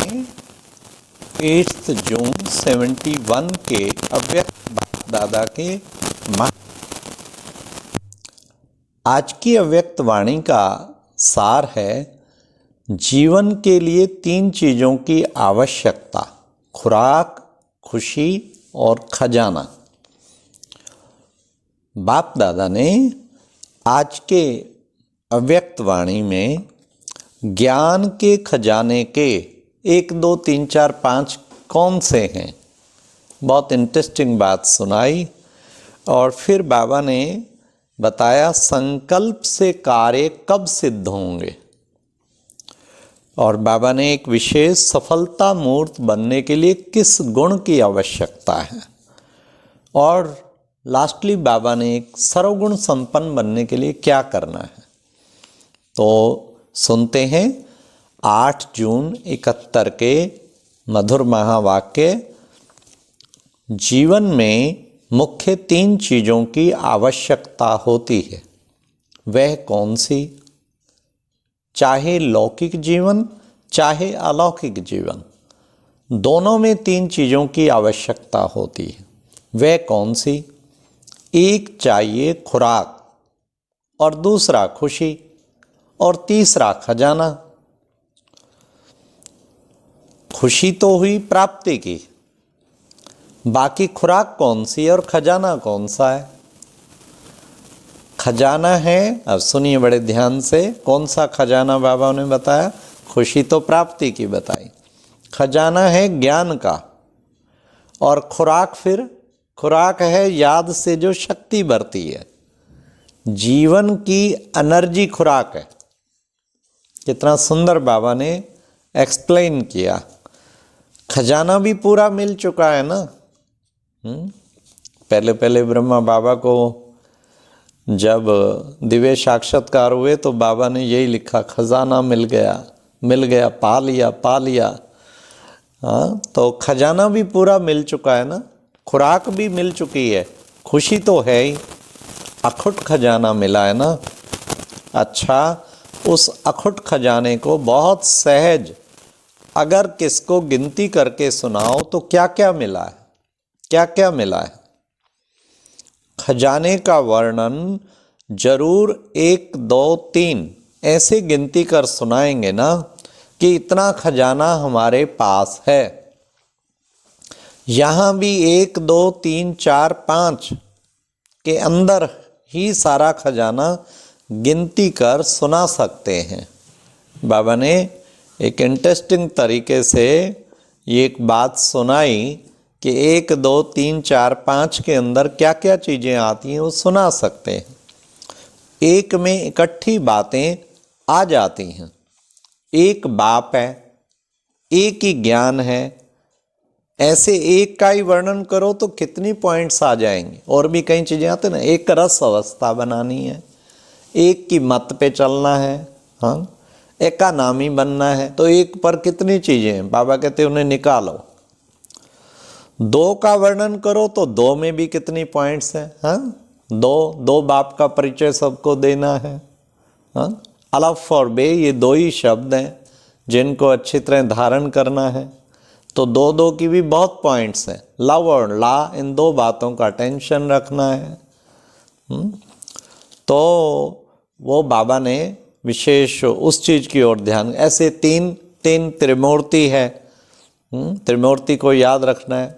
8 जून 71 के अव्यक्त बाप दादा के आज की अव्यक्त वाणी का सार है, जीवन के लिए 3 चीज़ों की आवश्यकता, खुराक, खुशी और खजाना। बाप दादा ने आज के अव्यक्त वाणी में ज्ञान के खजाने के 1, 2, 3, 4, 5 कौन से हैं, बहुत इंटरेस्टिंग बात सुनाई। और फिर बाबा ने बताया संकल्प से कार्य कब सिद्ध होंगे, और बाबा ने एक विशेष सफलता मूर्त बनने के लिए किस गुण की आवश्यकता है, और लास्टली बाबा ने एक सर्वगुण संपन्न बनने के लिए क्या करना है। तो सुनते हैं 8 जून 71 के मधुर महावाक्य। जीवन में मुख्य 3 चीज़ों की आवश्यकता होती है, वह कौन सी? चाहे लौकिक जीवन चाहे अलौकिक जीवन, दोनों में 3 चीज़ों की आवश्यकता होती है। वह कौन सी? एक चाहिए खुराक, और दूसरा खुशी, और तीसरा खजाना। खुशी तो हुई प्राप्ति की, बाकी खुराक कौन सी और खजाना कौन सा है? खजाना है, अब सुनिए बड़े ध्यान से, कौन सा खजाना बाबा ने बताया? खुशी तो प्राप्ति की बताई, खजाना है ज्ञान का, और खुराक है याद से जो शक्ति बढ़ती है, जीवन की एनर्जी खुराक है। कितना सुंदर बाबा ने एक्सप्लेन किया। खजाना भी पूरा मिल चुका है ना। पहले ब्रह्मा बाबा को जब दिव्य साक्षात्कार हुए तो बाबा ने यही लिखा, खजाना मिल गया, पा लिया। हाँ, तो खजाना भी पूरा मिल चुका है ना, खुराक भी मिल चुकी है, खुशी तो है ही, अखुट खजाना मिला है ना। अच्छा, उस अखुट खजाने को बहुत सहज अगर किसको गिनती करके सुनाओ तो क्या क्या मिला है, क्या क्या मिला है? खजाने का वर्णन जरूर 1, 2, 3 ऐसे गिनती कर सुनाएंगे ना कि इतना खजाना हमारे पास है। यहाँ भी 1, 2, 3, 4, 5 के अंदर ही सारा खजाना गिनती कर सुना सकते हैं। बाबा ने एक इंटरेस्टिंग तरीके से ये एक बात सुनाई कि 1, 2, 3, 4, 5 के अंदर क्या क्या चीज़ें आती हैं वो सुना सकते हैं। एक में इकट्ठी बातें आ जाती हैं। एक बाप है, एक ही ज्ञान है, ऐसे एक का ही वर्णन करो तो कितनी पॉइंट्स आ जाएंगे। और भी कई चीज़ें आती हैं ना, एक रस अवस्था बनानी है, एक की मत पे चलना है, हाँ, एक का नामी बनना है, तो एक पर कितनी चीज़ें हैं। बाबा कहते हैं उन्हें निकालो। 2 का वर्णन करो तो 2 में भी कितनी पॉइंट्स हैं, हाँ, दो बाप का परिचय सबको देना है, हाँ, अलफ और बे ये 2 ही शब्द हैं जिनको अच्छी तरह धारण करना है, तो 2 की भी बहुत पॉइंट्स हैं। लव और ला, इन 2 बातों का टेंशन रखना है। तो वो बाबा ने विशेष उस चीज़ की ओर ध्यान, ऐसे 3 त्रिमूर्ति है, त्रिमूर्ति को याद रखना है।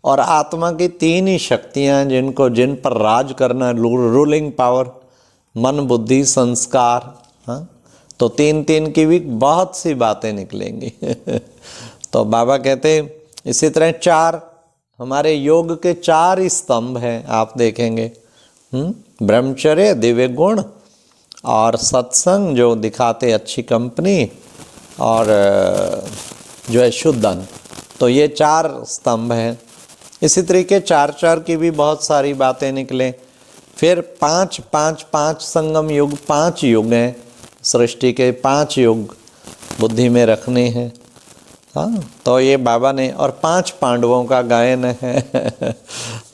और आत्मा की 3 ही शक्तियाँ हैं जिन पर राज करना है, रूलिंग पावर, मन, बुद्धि, संस्कार, हाँ, तो 3 की भी बहुत सी बातें निकलेंगी। तो बाबा कहते इसी तरह 4 हमारे योग के 4 ही स्तंभ हैं, आप देखेंगे, ब्रह्मचर्य, दिव्य गुण और सत्संग जो दिखाते अच्छी कंपनी, और जो है शुद्धन। तो ये 4 स्तंभ हैं। इसी तरीके 4 की भी बहुत सारी बातें निकलें। फिर 5 संगम युग, 5 युग हैं सृष्टि के, 5 युग बुद्धि में रखने हैं, हाँ। तो ये बाबा ने, और 5 पांडवों का गायन है।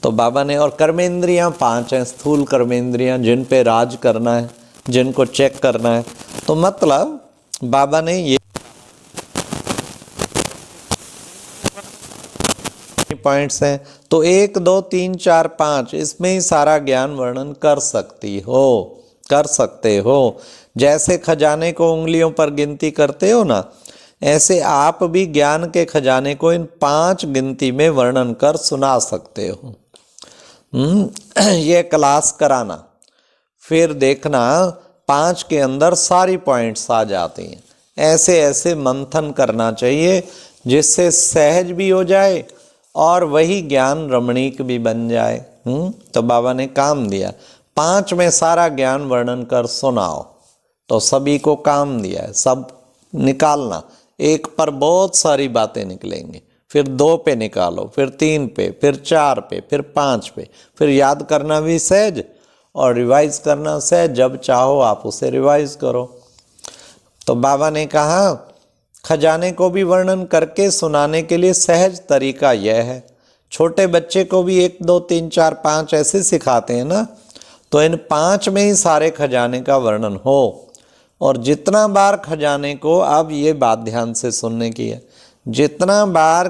तो बाबा ने, और कर्मेंद्रियाँ 5 हैं, स्थूल कर्मेंद्रियाँ जिन पे राज करना है, जिनको चेक करना है। तो मतलब बाबा ने ये पॉइंट्स हैं, तो 1 2 3 4 5 इसमें ही सारा ज्ञान वर्णन कर सकते हो। जैसे खजाने को उंगलियों पर गिनती करते हो ना, ऐसे आप भी ज्ञान के खजाने को इन 5 गिनती में वर्णन कर सुना सकते हो। ये क्लास कराना, फिर देखना 5 के अंदर सारी पॉइंट्स आ जाती हैं। ऐसे ऐसे मंथन करना चाहिए जिससे सहज भी हो जाए और वही ज्ञान रमणीक भी बन जाए। तो बाबा ने काम दिया, 5 में सारा ज्ञान वर्णन कर सुनाओ। तो सभी को काम दिया है, सब निकालना। 1 पर बहुत सारी बातें निकलेंगी, फिर 2 पे निकालो, फिर 3 पे, फिर 4 पे, फिर 5 पे। फिर याद करना भी सहज और रिवाइज करना सहज। जब चाहो आप उसे रिवाइज करो। तो बाबा ने कहा खजाने को भी वर्णन करके सुनाने के लिए सहज तरीका यह है। छोटे बच्चे को भी 1 2 3 4 5 ऐसे सिखाते हैं ना, तो इन 5 में ही सारे खजाने का वर्णन हो। और जितना बार खजाने को, अब ये बात ध्यान से सुनने की है, जितना बार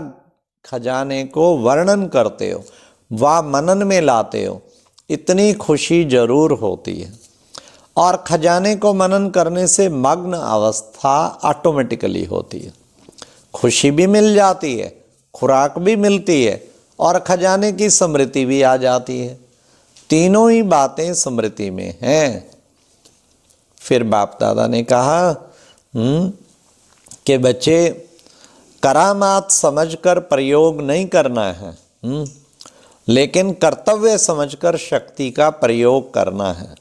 खजाने को वर्णन करते हो व मनन में लाते हो, इतनी खुशी जरूर होती है। और खजाने को मनन करने से मग्न अवस्था ऑटोमेटिकली होती है। खुशी भी मिल जाती है, खुराक भी मिलती है और खजाने की स्मृति भी आ जाती है। तीनों ही बातें स्मृति में हैं। फिर बाप दादा ने कहा कि बच्चे करामात समझकर प्रयोग नहीं करना है, लेकिन कर्तव्य समझकर शक्ति का प्रयोग करना है।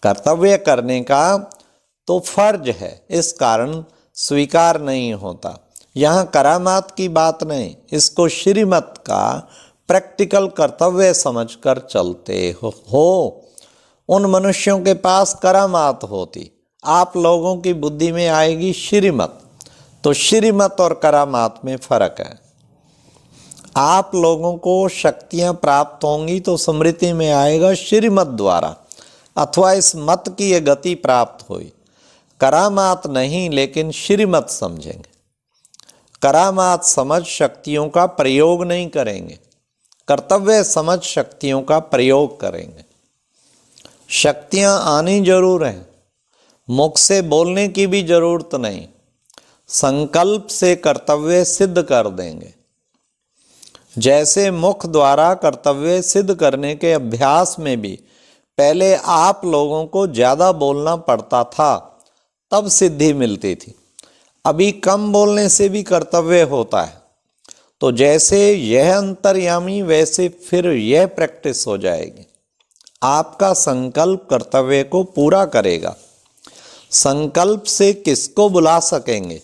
कर्तव्य करने का तो फर्ज है, इस कारण स्वीकार नहीं होता। यहाँ करामात की बात नहीं, इसको श्रीमत का प्रैक्टिकल कर्तव्य समझकर चलते हो। उन मनुष्यों के पास करामात होती, आप लोगों की बुद्धि में आएगी श्रीमत। तो श्रीमत और करामात में फर्क है। आप लोगों को शक्तियां प्राप्त होंगी तो स्मृति में आएगा श्रीमत द्वारा, अथवा इस मत की ये गति प्राप्त हुई। करामात नहीं, लेकिन श्रीमत समझेंगे। करामात समझ शक्तियों का प्रयोग नहीं करेंगे, कर्तव्य समझ शक्तियों का प्रयोग करेंगे। शक्तियां आनी जरूर हैं, मुख से बोलने की भी जरूरत नहीं, संकल्प से कर्तव्य सिद्ध कर देंगे। जैसे मुख द्वारा कर्तव्य सिद्ध करने के अभ्यास में भी पहले आप लोगों को ज़्यादा बोलना पड़ता था, तब सिद्धि मिलती थी। अभी कम बोलने से भी कर्तव्य होता है। तो जैसे यह अंतर्यामी, वैसे फिर यह प्रैक्टिस हो जाएगी। आपका संकल्प कर्तव्य को पूरा करेगा। संकल्प से किसको बुला सकेंगे?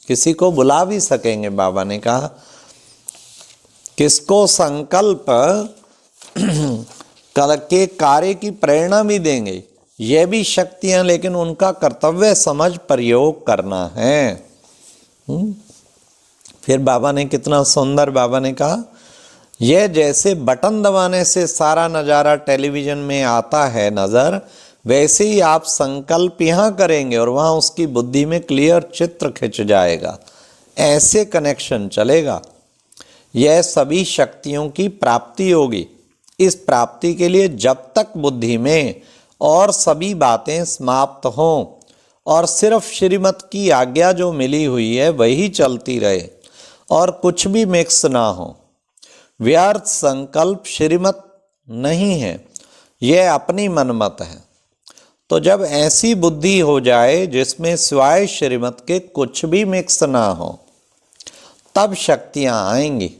किसी को बुला भी सकेंगे। बाबा ने कहा किसको संकल्प के कार्य की प्रेरणा भी देंगे, यह भी शक्तियां, लेकिन उनका कर्तव्य समझ प्रयोग करना है। फिर बाबा ने कितना सुंदर बाबा ने कहा, यह जैसे बटन दबाने से सारा नज़ारा टेलीविजन में आता है नज़र, वैसे ही आप संकल्प यहाँ करेंगे और वहाँ उसकी बुद्धि में क्लियर चित्र खिंच जाएगा। ऐसे कनेक्शन चलेगा। यह सभी शक्तियों की प्राप्ति होगी। इस प्राप्ति के लिए जब तक बुद्धि में और सभी बातें समाप्त हों और सिर्फ श्रीमत की आज्ञा जो मिली हुई है वही चलती रहे और कुछ भी मिक्स ना हो, व्यर्थ संकल्प श्रीमत नहीं है, यह अपनी मनमत है। तो जब ऐसी बुद्धि हो जाए जिसमें सिवाय श्रीमत के कुछ भी मिक्स ना हो, तब शक्तियां आएंगी।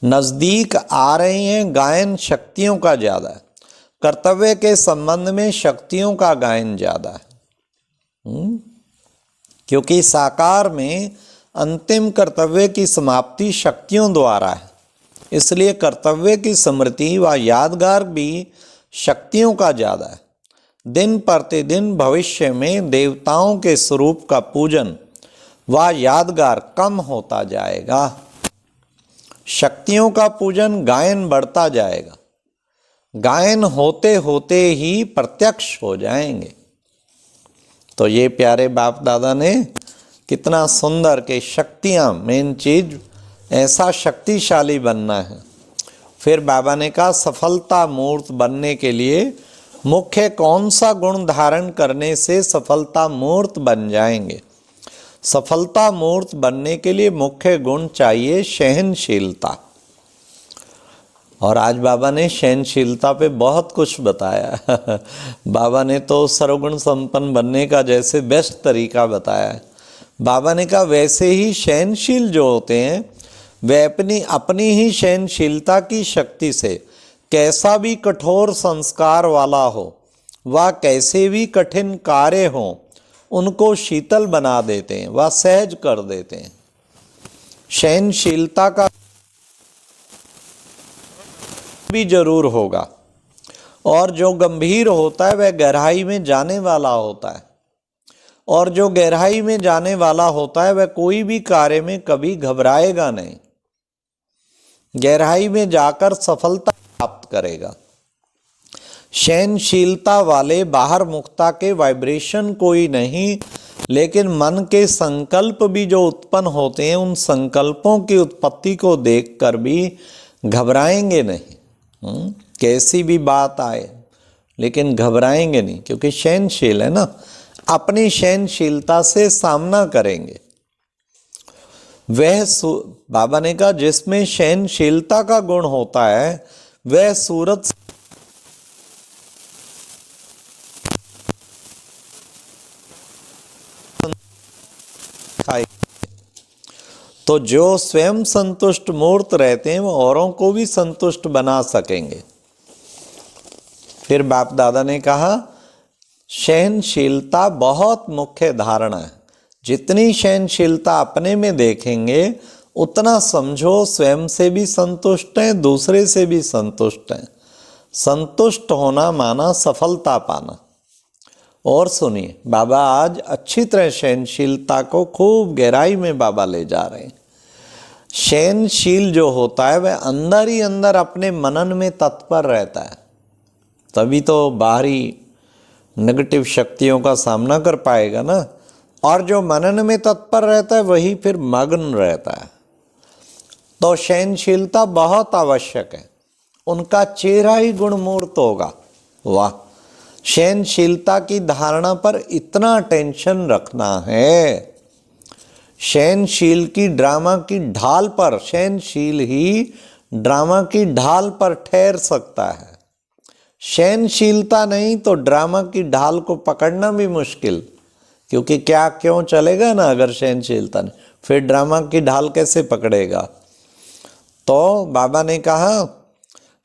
नजदीक आ रही हैं, गायन शक्तियों का ज्यादा है। कर्तव्य के संबंध में शक्तियों का गायन ज्यादा है, क्योंकि साकार में अंतिम कर्तव्य की समाप्ति शक्तियों द्वारा है। इसलिए कर्तव्य की स्मृति व यादगार भी शक्तियों का ज्यादा है। दिन प्रतिदिन भविष्य में देवताओं के स्वरूप का पूजन व यादगार कम होता जाएगा। शक्तियों का पूजन गायन बढ़ता जाएगा। गायन होते होते ही प्रत्यक्ष हो जाएंगे। तो ये प्यारे बाप दादा ने कितना सुंदर के शक्तियां मेन चीज ऐसा शक्तिशाली बनना है। फिर बाबा ने कहा सफलता मूर्त बनने के लिए मुख्य कौन सा गुण धारण करने से सफलता मूर्त बन जाएंगे। सफलता मूर्त बनने के लिए मुख्य गुण चाहिए सहनशीलता। और आज बाबा ने सहनशीलता पे बहुत कुछ बताया। बाबा ने तो सर्वगुण संपन्न बनने का जैसे बेस्ट तरीका बताया है। बाबा ने कहा वैसे ही सहनशील जो होते हैं वे अपनी ही सहनशीलता की शक्ति से कैसा भी कठोर संस्कार वाला हो व कैसे भी कठिन कार्य हो उनको शीतल बना देते हैं व सहज कर देते हैं। सहनशीलता का भी जरूर होगा और जो गंभीर होता है वह गहराई में जाने वाला होता है और जो गहराई में जाने वाला होता है वह कोई भी कार्य में कभी घबराएगा नहीं, गहराई में जाकर सफलता प्राप्त करेगा। सहनशीलता वाले बाहर मुक्ता के वाइब्रेशन कोई नहीं, लेकिन मन के संकल्प भी जो उत्पन्न होते हैं उन संकल्पों की उत्पत्ति को देखकर भी घबराएंगे नहीं। कैसी भी बात आए लेकिन घबराएंगे नहीं, क्योंकि सहनशील है ना, अपनी सहनशीलता से सामना करेंगे। वह बाबा ने कहा जिसमें सहनशीलता का गुण होता है वह सूरत तो जो स्वयं संतुष्ट मूर्त रहते हैं वो औरों को भी संतुष्ट बना सकेंगे। फिर बाप दादा ने कहा सहनशीलता बहुत मुख्य धारणा है। जितनी सहनशीलता अपने में देखेंगे उतना समझो स्वयं से भी संतुष्ट हैं, दूसरे से भी संतुष्ट हैं। संतुष्ट होना माना सफलता पाना। और सुनिए, बाबा आज अच्छी तरह सहनशीलता को खूब गहराई में बाबा ले जा रहे हैं। सहनशील जो होता है वह अंदर ही अंदर अपने मनन में तत्पर रहता है, तभी तो बाहरी नेगेटिव शक्तियों का सामना कर पाएगा ना। और जो मनन में तत्पर रहता है वही फिर मग्न रहता है। तो सहनशीलता बहुत आवश्यक है। उनका चेहरा ही गुणमूर्त होगा। वाह, सहनशीलता की धारणा पर इतना टेंशन रखना है। सहनशील की ड्रामा की ढाल पर, सहनशील ही ड्रामा की ढाल पर ठहर सकता है। सहनशीलता नहीं तो ड्रामा की ढाल को पकड़ना भी मुश्किल, क्योंकि क्या क्यों चलेगा ना। अगर सहनशीलता नहीं फिर ड्रामा की ढाल कैसे पकड़ेगा। तो बाबा ने कहा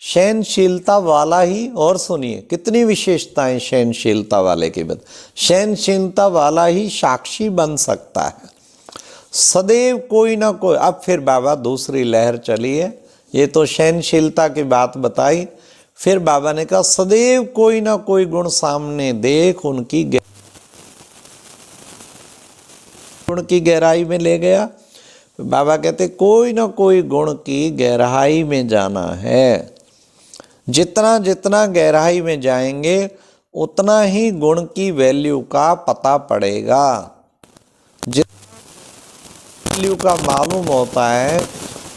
सहनशीलता वाला ही, और सुनिए कितनी विशेषताएं सहनशीलता वाले की बात। सहनशीलता वाला ही साक्षी बन सकता है सदैव कोई ना कोई। अब फिर बाबा दूसरी लहर चली है, ये तो सहनशीलता की बात बताई। फिर बाबा ने कहा सदैव कोई ना कोई गुण सामने देख उनकी गुण की गहराई में ले गया। बाबा कहते कोई ना कोई गुण की गहराई में जाना है। जितना जितना गहराई में जाएंगे उतना ही गुण की वैल्यू का पता पड़ेगा। जितना वैल्यू का मालूम होता है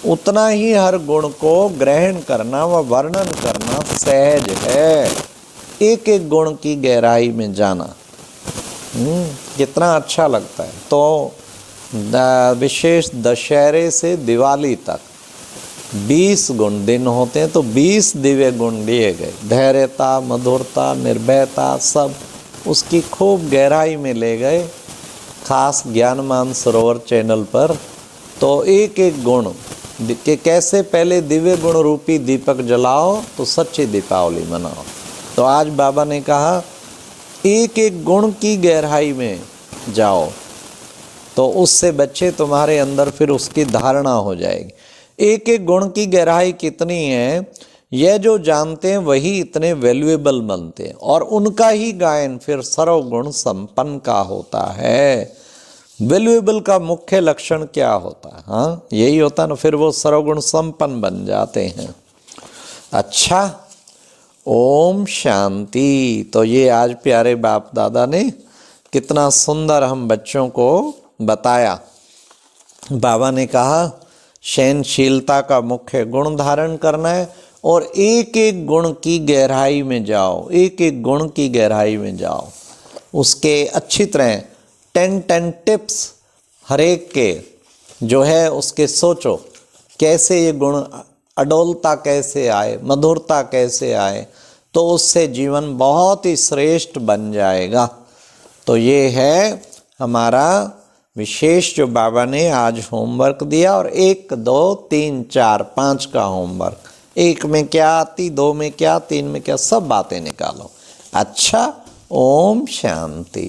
उतना ही हर गुण को ग्रहण करना व वर्णन करना सहज है। एक एक गुण की गहराई में जाना कितना अच्छा लगता है। तो विशेष दशहरे से दिवाली तक 20 गुण दिन होते हैं, तो 20 दिव्य गुण दिए गए। धैर्यता, मधुरता, निर्भयता, सब उसकी खूब गहराई में ले गए, खास ज्ञानमान सरोवर चैनल पर। तो एक एक गुण कि कैसे पहले दिव्य गुण रूपी दीपक जलाओ तो सच्ची दीपावली मनाओ। तो आज बाबा ने कहा एक एक गुण की गहराई में जाओ, तो उससे बच्चे तुम्हारे अंदर फिर उसकी धारणा हो जाएगी। एक एक गुण की गहराई कितनी है यह जो जानते हैं वही इतने वैल्यूएबल बनते हैं, और उनका ही गायन फिर सर्वगुण संपन्न का होता है। वैल्यूएबल का मुख्य लक्षण क्या होता है? हाँ, यही होता है ना, फिर वो सर्वगुण संपन्न बन जाते हैं। अच्छा, ओम शांति। तो ये आज प्यारे बाप दादा ने कितना सुंदर हम बच्चों को बताया। बाबा ने कहा सहनशीलता का मुख्य गुण धारण करना है और एक एक गुण की गहराई में जाओ, एक एक गुण की गहराई में जाओ, उसके अच्छी तरह 10 टिप्स हर एक के जो है उसके सोचो, कैसे ये गुण, अडोलता कैसे आए, मधुरता कैसे आए, तो उससे जीवन बहुत ही श्रेष्ठ बन जाएगा। तो ये है हमारा विशेष जो बाबा ने आज होमवर्क दिया। और 1 2 3 4 5 का होमवर्क, 1 में क्या आती, 2 में क्या, 3 में क्या, सब बातें निकालो। अच्छा, ओम शांति।